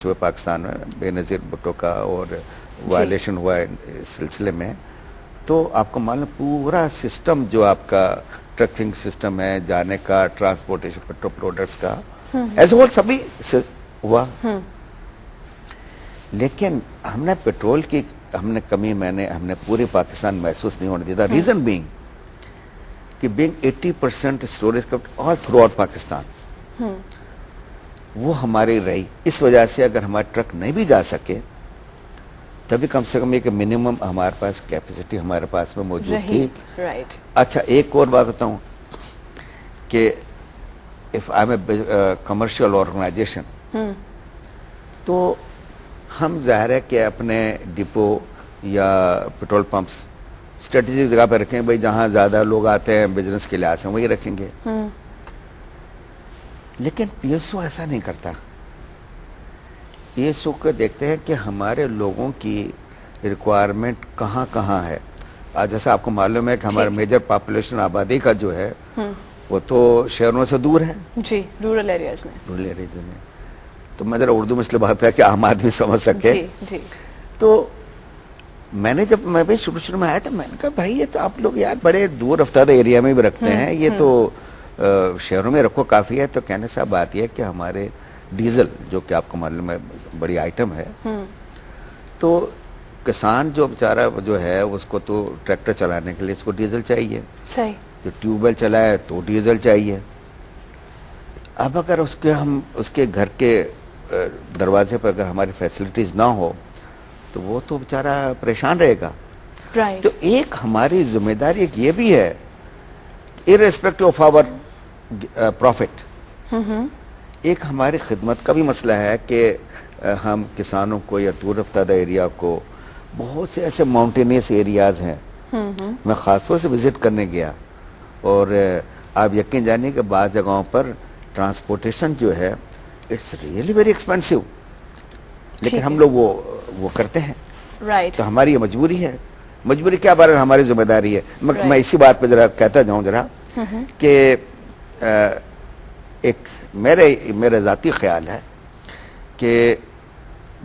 हुए पाकिस्तान में बेनज़ीर भुट्टो का और वायलेशन हुआ है इस सिलसिले में, तो आपको मालूम पूरा सिस्टम जो आपका ट्रकिंग सिस्टम है जाने का, ट्रांसपोर्टेशन पेट्रोल प्रोडक्ट्स का एज होल सभी हुआ। लेकिन हमने पेट्रोल की कमी हमने पूरे पाकिस्तान महसूस नहीं होने दिया। रीजन बीइंग कि being 80% storage capped all throughout Pakistan, वो हमारी रही। इस वजह से अगर हमारे ट्रक नहीं भी जा सके तभी कम से कम एक मिनिमम हमारे पास कैपेसिटी हमारे पास में मौजूद थी। राइट। अच्छा, एक और बात बताऊं कि if I am a commercial organization, तो हम जाहिर है कि अपने डिपो या पेट्रोल पंप्स स्ट्रेटेजिक जगह पर रखें, भाई जहां ज्यादा लोग आते हैं बिजनेस के लिहाज से वही रखेंगे। लेकिन पीएसओ ऐसा नहीं करता। पीएसओ को देखते हैं कि हमारे लोगों की रिक्वायरमेंट कहाँ कहाँ है। आज जैसा आपको मालूम है कि हमारा मेजर पॉपुलेशन आबादी का जो है वो तो शहरों से दूर है जी, रूरल एरियाज में। रूरल एरियाज में। तो मैं जरा उर्दू में इसलिए बात है कि आम आदमी समझ सके। जी, जी। तो जब मैं भी शुरू में आया था, मैंने कहा भाई ये तो आप लोग यार बड़े दूर रफ्तार एरिया में भी रखते हैं, ये तो शहरों में रखो काफी है। तो कहने से बात यह है कि हमारे डीजल जो कि आपको मालूम है बड़ी आइटम है, तो किसान जो बेचारा जो है उसको तो ट्रैक्टर चलाने के लिए इसको डीजल चाहिए, सही। जो ट्यूबवेल चलाए तो डीजल चाहिए। अब अगर उसके घर के दरवाजे पर अगर हमारी फैसिलिटीज ना हो तो वो तो बेचारा परेशान रहेगा। राइट। तो एक हमारी जिम्मेदारी एक ये भी है, इररिस्पेक्टिव ऑफ आवर प्रॉफिट, एक हमारी खिदमत का भी मसला है कि हम किसानों को या दूर रफ्तार एरिया को, बहुत से ऐसे माउंटेनियस एरियाज हैं, मैं खासतौर से विजिट करने गया और आप यकीन जानिए कि बाद जगहों पर ट्रांसपोर्टेशन जो है इट्स रियली वेरी एक्सपेंसिव, लेकिन हम लोग वो करते हैं। राइट। तो हमारी ये मजबूरी है। मजबूरी क्या बारे हमारी जिम्मेदारी है। मैं इसी बात पे जरा कहता जाऊं जरा कि एक मेरा जाती ख्याल है कि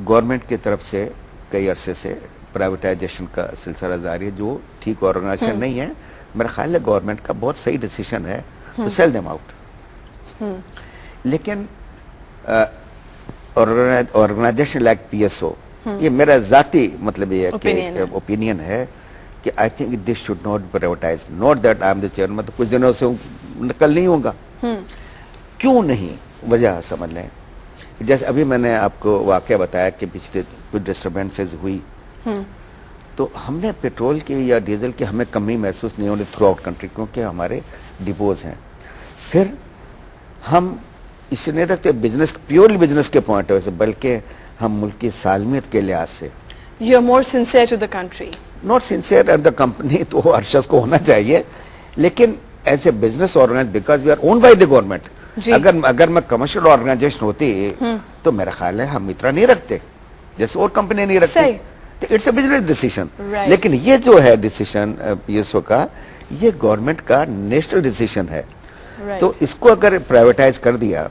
गवर्नमेंट की तरफ से कई अरसे से प्राइवेटाइजेशन का सिलसिला जारी है, जो ठीक ऑर्गेनाइजेशन नहीं है। मेरा ख्याल है गवर्नमेंट का बहुत सही डिसीजन है टू सेल देम आउट। लेकिन ऑर्गेनाइजेशन लाइक पीएसओ, ये मेरा जाती मतलब ये ओपिनियन है कि I think this should not be privatise. Not that I am the chairman, तो कुछ दिनों से नकल नहीं होगा। क्यों नहीं, वजह समझ लें। जैसे अभी मैंने आपको वाकया बताया कि पिछले कुछ डिस्टर्बेंसेस हुई, तो हमने पेट्रोल की या डीजल की हमें कमी महसूस नहीं होनी थ्रू आउट कंट्री, क्योंकि हमारे डिपोज हैं। फिर हम इससे नहीं रखते बिजनेस, प्योरली बिजनेस के पॉइंट ऑफ से, बल्कि हम मुल्क की सालमियत के लिहाज से। You are more sincere to the country, not sincere at the company, तो हर शख्स को होना चाहिए, लेकिन as a business organize because we are owned by the government. अगर मैं कमर्शियल ऑर्गेनाइजेशन होती तो मेरा ख्याल है हम इतना नहीं रखते जैसे और कंपनी नहीं रखती। तो इट्स ए बिजनेस डिसीजन। लेकिन ये जो है डिसीजन पीएसओ का, ये गवर्नमेंट का नेशनल डिसीजन है। तो इसको अगर प्राइवेटाइज कर दिया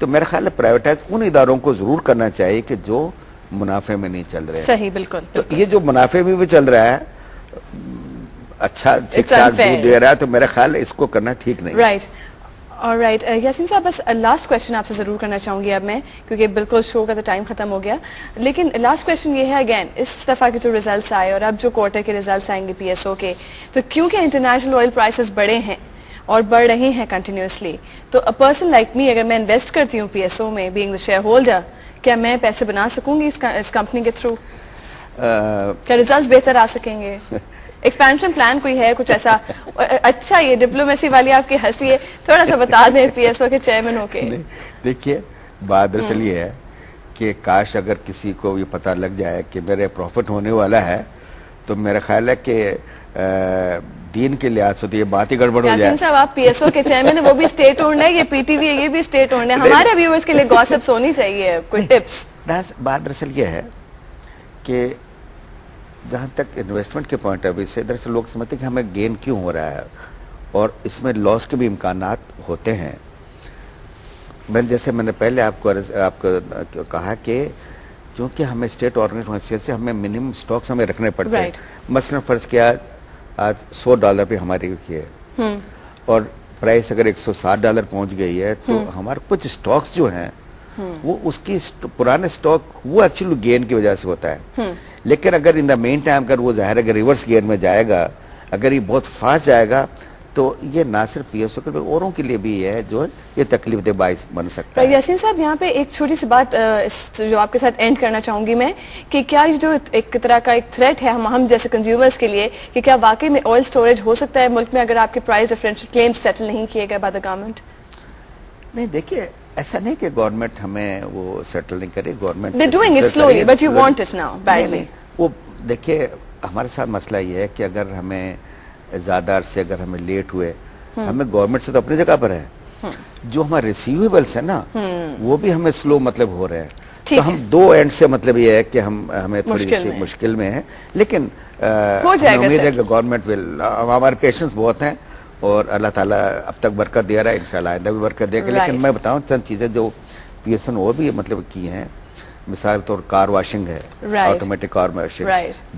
तो मेरा ख्याल है प्राइवेटाइज उन इदारों को जरूर करना चाहिए कि जो मुनाफे में नहीं चल रहे हैं। सही, बिल्कुल। तो ये जो मुनाफे में भी चल रहा है, अच्छा ठीक ठाक दूध दे रहा है, तो मेरा ख्याल है इसको करना ठीक नहीं। राइट। ऑलराइट यासीन साहब, बस लास्ट क्वेश्चन आपसे जरूर करना चाहूंगी अब मैं, क्योंकि बिल्कुल शो का तो टाइम खत्म हो गया। लेकिन लास्ट क्वेश्चन ये है, अगेन इस दफा के जो रिजल्ट्स आए और अब जो क्वार्टर के रिजल्ट्स आएंगे पीएसओ के, तो क्योंकि इंटरनेशनल ऑयल प्राइसेस बढ़े हैं और बढ़ रहे हैं कंटिन्यूसली, तो अ पर्सन लाइक मी, अगर मैं इन्वेस्ट करती हूँ पीएसओ में बीइंग द शेयर होल्डर, क्या मैं पैसे बना सकूंगी इस कंपनी के थ्रू? क्या रिजल्ट्स बेहतर आ सकेंगे? एक्सपेंशन प्लान कोई है कुछ ऐसा? अच्छा, ये डिप्लोमेसी वाली आपकी हंसी है, थोड़ा सा बता दें पीएसओ के चेयरमैन होके। देखिए, बात दरअसल ये है कि काश अगर किसी को ये पता लग जाए कि मेरे प्रॉफिट होने वाला है, तो मेरा ख्याल है कि दीन के लिहाज से तो ये बात ही गड़बड़ हो जाए। साहब, आप पीएसओ के चेयरमैन है, वो भी स्टेट ओन्ड है, ये पीटीवी है, ये भी स्टेट ओन्ड है। हमारे व्यूअर्स के लिए गॉसिप्स होनी चाहिए, कोई टिप्स? बात दरअसल ये है कि जहाँ तक इन्वेस्टमेंट के पॉइंट ऑफ व्यू से, दरअसल लोग समझते हैं कि हमें गेन क्यों हो रहा है और इसमें लॉस के भी इम्कानात होते हैं। जैसे मैंने पहले आपको कहा कि क्योंकि हमें स्टेट ऑर्गेनाइज हैसियत से हमें मिनिमम स्टॉक्स हमें रखने पड़ते Right. हैं। मसलन फर्ज किया आज $100 पे हमारी है और प्राइस अगर $160 पहुंच गई है तो हमारे कुछ स्टॉक्स जो हैं वो उसकी पुराने स्टॉक वो एक्चुअली गेन की वजह से होता है। लेकिन अगर इन द मेन टाइम अगर वो जाहिर अगर रिवर्स गियर में जाएगा, अगर ये बहुत फास्ट जाएगा तो ये ना सिर्फ पीएसओ के औरों के लिए भी है जो ये तकलीफ दे बाइस बन सकता है। यासीन साहब यहाँ पे एक छोटी सी बात जो आपके साथ एंड करना चाहूंगी मैं कि क्या ये जो एक तरह का एक थ्रेट है हम जैसे कंज्यूमर्स के लिए कि क्या वाकई में ऑयल स्टोरेज हो सकता है मुल्क में अगर आपके प्राइस डिफरेंशियल क्लेम्स सेटल नहीं किए गए बाय द गवर्नमेंट? नहीं, देखिए ऐसा नहीं कि गवर्नमेंट हमें वो सेटल नहीं करे, government They're doing it slowly, but you want it now badly. नहीं, वो देखिए हमारे साथ मसला ये है कि अगर हमें ज्यादा अरसे अगर हमें लेट हुए, हमें गवर्नमेंट से तो अपनी जगह पर है, जो हमारे रिसीवेबल्स है ना वो भी हमें स्लो मतलब हो रहे हैं। तो हम दो एंड से मतलब ये है कि हमें थोड़ी सी मुश्किल में है, लेकिन उम्मीद है कि गवर्नमेंट विल, हमारे पेशेंस बहुत हैं और अल्लाह ताला अब तक बरकत दे रहा है, इंशाल्लाह आइंदा भी बरकत देगा। लेकिन मैं बताऊं चंद चीजें जो पीएसओ ने वो भी मतलब की हैं, मिसाल के तौर कार वॉशिंग है, automatic car washing,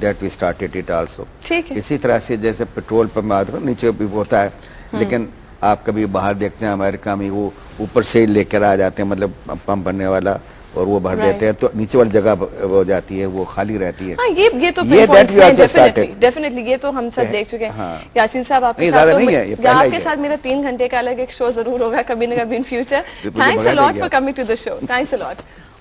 that we started it also. इसी तरह से जैसे पेट्रोल पंप नीचे भी होता है, लेकिन आप कभी बाहर देखते हैं अमेरिका में वो ऊपर से लेकर आ जाते हैं, मतलब पंप भरने वाला और वो भर देते हैं तो नीचे वाली जगह हो जाती है, वो खाली रहती है। ये तो डेफिनेटली ये तो हम सब देख चुके हैं। यासीन साहब आपके साथ मेरा 3 घंटे का अलग एक शो जरूर होगा कभी न कभी in future. Thanks a lot for coming to the show, thanks a lot.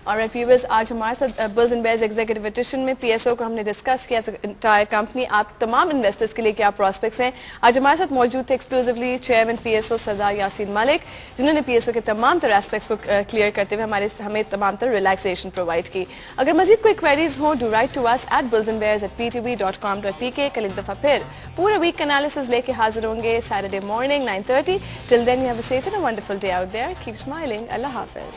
और व्यूअर्स, आज हमारे साथ bulls and bears executive edition में पीएसओ को हमने डिस्कस किया, एंटायर कंपनी, आप तमाम इन्वेस्टर्स के लिए क्या प्रोस्पेक्ट्स हैं। आज हमारे साथ मौजूद थे एक्सक्लूसिवली चेयरमैन पीएसओ सरदार यासीन मलिक, जिन्होंने पीएसओ के तमाम तरह एस्पेक्ट्स को क्लियर करते हुए हमें तमाम तरह रिलैक्सेशन प्रोवाइड की। अगर मजीद कोई क्वेरीज हो, do write to us at bullsandbears@ptv.com.pk। कल एक दफा फिर पूरे वीक का एनालिसिस लेके हाजिर होंगे Saturday morning 9:30। Till then you have a safe and a wonderful day out there, keep smiling, अल्लाह हाफिज।